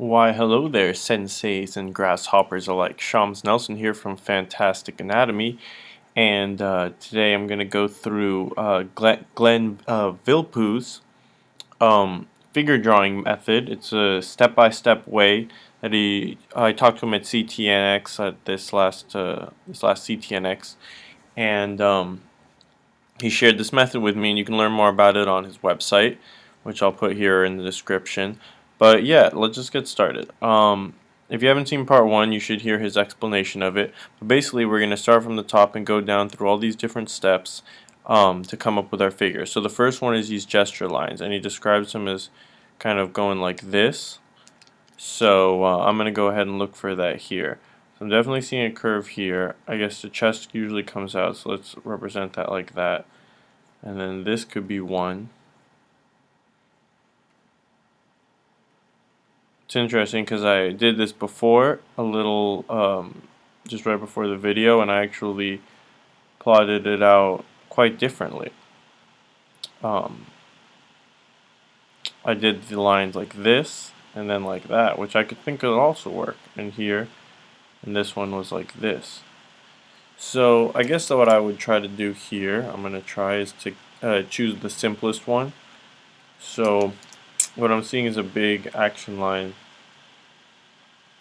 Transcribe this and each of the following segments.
Why, hello there, senseis and grasshoppers alike. Shams Nelson here from Fantastic Anatomy, and today I'm going to go through Glenn Vilppu's figure drawing method. It's a step-by-step way that I talked to him at CTNX at this last CTNX, and he shared this method with me, and you can learn more about it on his website, which I'll put here in the description. But yeah, let's just get started. If you haven't seen part one, you should hear his explanation of it. But basically, we're going to start from the top and go down through all these different steps to come up with our figure. So the first one is these gesture lines, and he describes them as kind of going like this. So I'm going to go ahead and look for that here. So I'm definitely seeing a curve here. I guess the chest usually comes out, so let's represent that like that. And then this could be one. It's interesting because I did this before, a little, just right before the video, and I actually plotted it out quite differently. I did the lines like this, and then like that, which I could think could also work. And here, and this one was like this. So I guess that what I would try to do here, I'm going to try is to choose the simplest one. So what I'm seeing is a big action line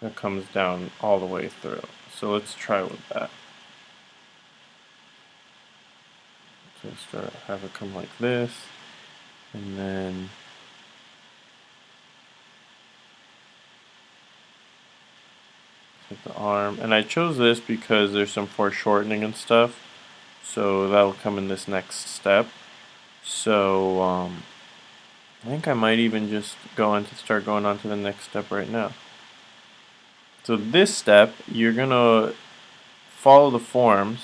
that comes down all the way through. So let's try with that. So have it come like this, and then hit the arm. And I chose this because there's some foreshortening and stuff, so that'll come in this next step. So I think I might even just start going on to the next step right now. So this step, you're gonna follow the forms.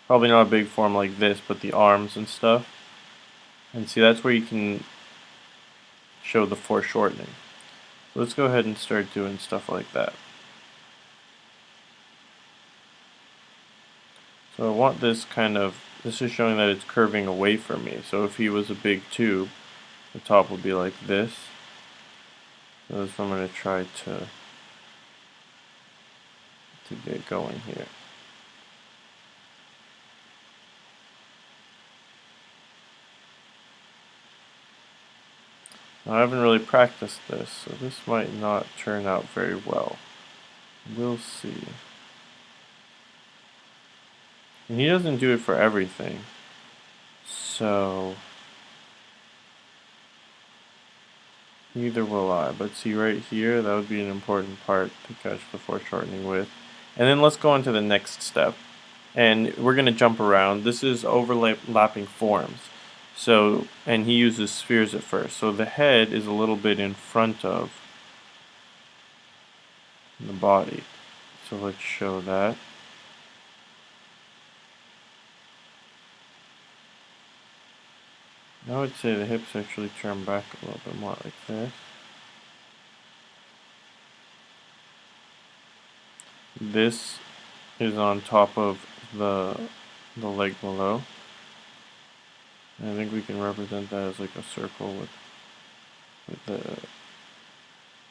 Probably not a big form like this, but the arms and stuff. And see, that's where you can show the foreshortening. So let's go ahead and start doing stuff like that. So I want this this is showing that it's curving away from me. So if he was a big tube, the top would be like this. So that's what I'm going to try to get going here. Now, I haven't really practiced this, so this might not turn out very well. We'll see. And he doesn't do it for everything. So neither will I. But see right here, that would be an important part to catch the foreshortening with. And then let's go on to the next step. And we're going to jump around. This is overlapping forms. So, and he uses spheres at first. So the head is a little bit in front of the body. So let's show that. I would say the hips actually turn back a little bit more like this. This is on top of the leg below. And I think we can represent that as like a circle with the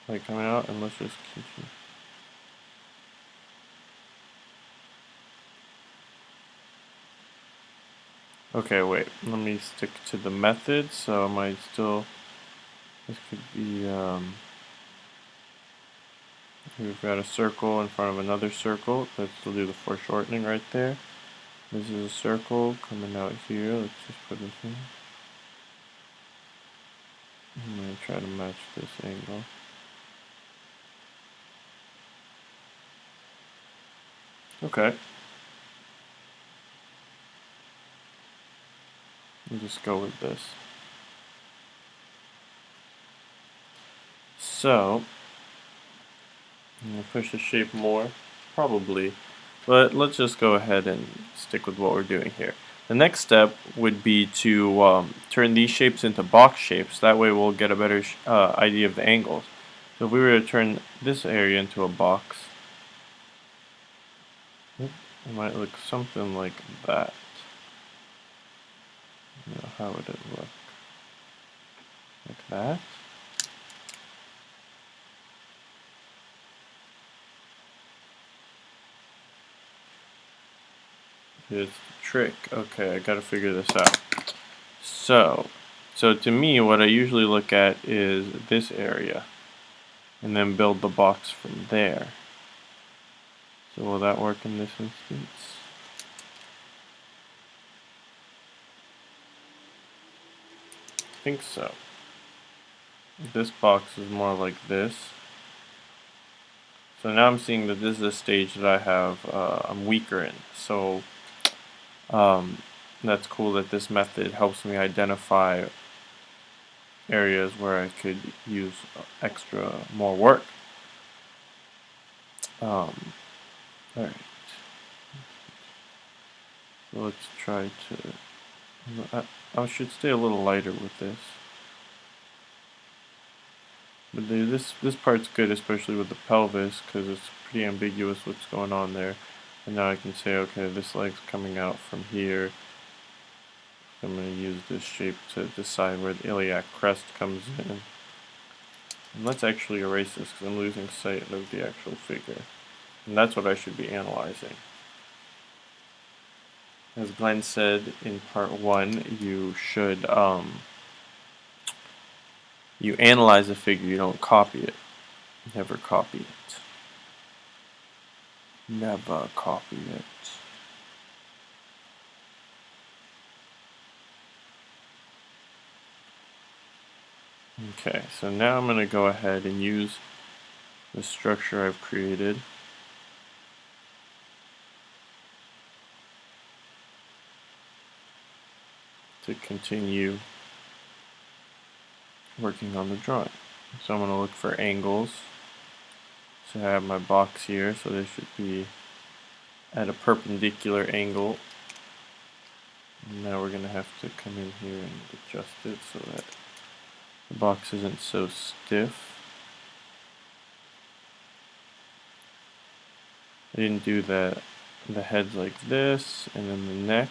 leg coming out, and let's just continue. Okay, wait, let me stick to the method, so I might still, this could be, we've got a circle in front of another circle, let's still do the foreshortening right there. This is a circle coming out here, let's just put it here. I'm going to try to match this angle. Okay. I'll just go with this. So, I'm going to push the shape more, probably, but let's just go ahead and stick with what we're doing here. The next step would be to turn these shapes into box shapes, that way we'll get a better idea of the angles. So if we were to turn this area into a box, it might look something like that. Now, how would it look? Like that? Here's the trick. Okay, I gotta figure this out. So, to me, what I usually look at is this area, and then build the box from there. So will that work in this instance? I think so. This box is more like this. So now I'm seeing that this is a stage that I'm weaker in. So that's cool that this method helps me identify areas where I could use more work. Alright, so let's try I should stay a little lighter with this. But this part's good, especially with the pelvis, because it's pretty ambiguous what's going on there. And now I can say, okay, this leg's coming out from here. I'm going to use this shape to decide where the iliac crest comes in. And let's actually erase this because I'm losing sight of the actual figure. And that's what I should be analyzing. As Glenn said in part 1, you analyze a figure, you don't copy it. Never copy it. Never copy it. Okay, so now I'm going to go ahead and use the structure I've created to continue working on the drawing. So I'm going to look for angles. So I have my box here, so this should be at a perpendicular angle. And now we're going to have to come in here and adjust it so that the box isn't so stiff. I didn't do that. The head's like this, and then the neck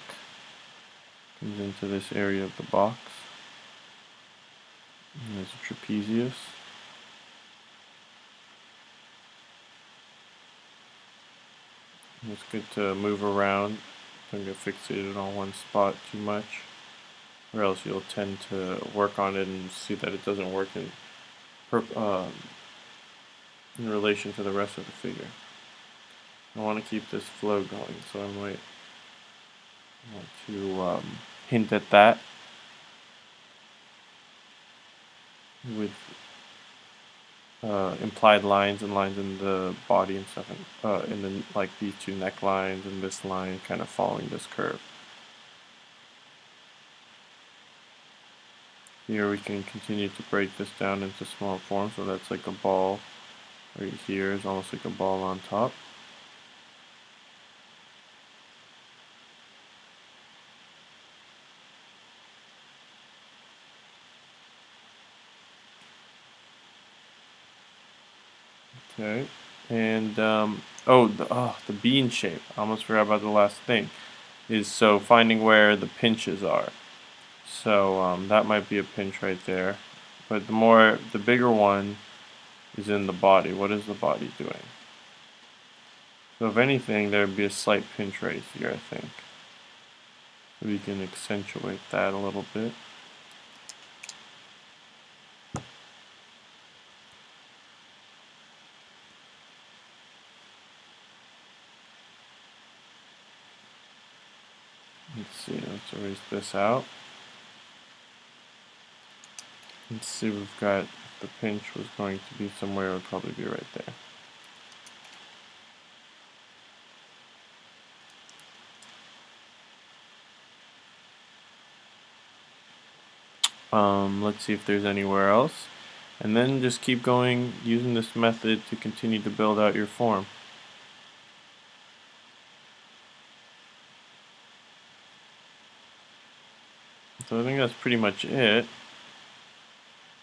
comes into this area of the box. And there's a trapezius. And it's good to move around. Don't get fixated on one spot too much, or else you'll tend to work on it and see that it doesn't work in relation to the rest of the figure. I want to keep this flow going, so I might want to hint at that with implied lines and lines in the body and stuff, in the like these two necklines and this line kind of following this curve. Here we can continue to break this down into small forms, so that's like a ball right here is almost like a ball on top. Okay, and the bean shape. I almost forgot about the last thing. Is so finding where the pinches are. So that might be a pinch right there, but the bigger one is in the body. What is the body doing? So if anything, there would be a slight pinch right here, I think. We can accentuate that a little bit. Let's see, let's erase this out. Let's see, we've got, if the pinch was going to be somewhere, it would probably be right there. Let's see if there's anywhere else. And then just keep going using this method to continue to build out your form. So I think that's pretty much it.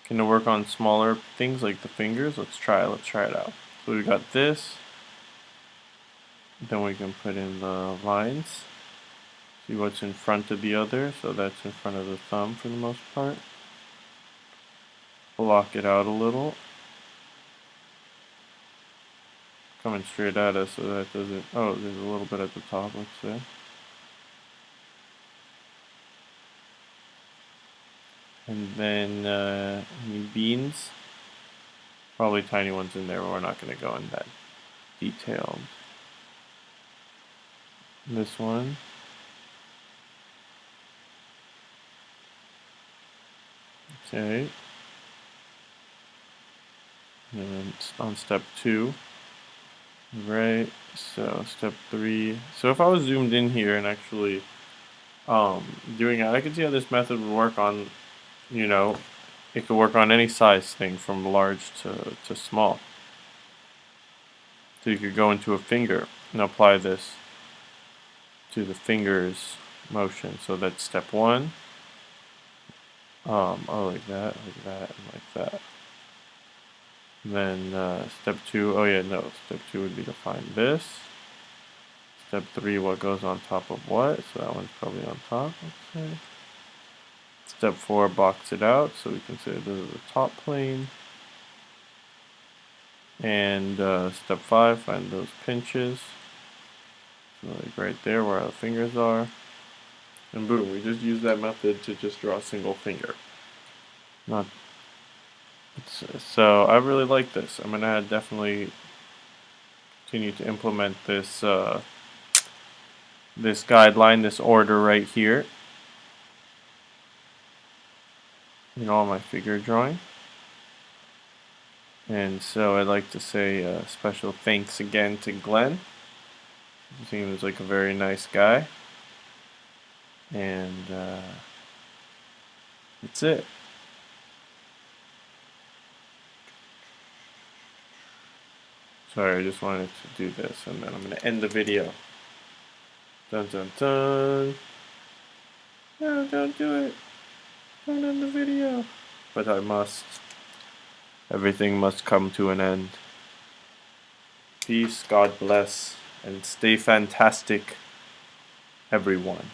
Can I work on smaller things like the fingers? Let's try it out. So we got this. Then we can put in the lines. See what's in front of the other. So that's in front of the thumb for the most part. Block it out a little. Coming straight at us so that doesn't, oh, there's a little bit at the top, let's say. And then any beans. Probably tiny ones in there, but we're not going to go in that detail. This one. Okay. And on step 2. Right. So step 3. So if I was zoomed in here and actually doing it, I could see how this method would work on, you know, it could work on any size thing from large to small. So you could go into a finger and apply this to the fingers motion. So that's step 1. Oh, like that, and like that. And then step 2, oh yeah, no, step 2 would be to find this. Step 3, what goes on top of what, so that one's probably on top, let's say. Step 4, box it out, so we consider this is the top plane. And step 5, find those pinches. So like right there where our fingers are. And boom, we just use that method to just draw a single finger. Not So I really like this. I'm gonna definitely continue to implement this this guideline, this order right here in all my figure drawing. And so I'd like to say a special thanks again to Glenn. He seems like a very nice guy. And that's it. Sorry, I just wanted to do this, and then I'm going to end the video. Dun dun dun. No, don't do it. Don't end the video. But I must. Everything must come to an end. Peace, God bless, and stay fantastic, everyone.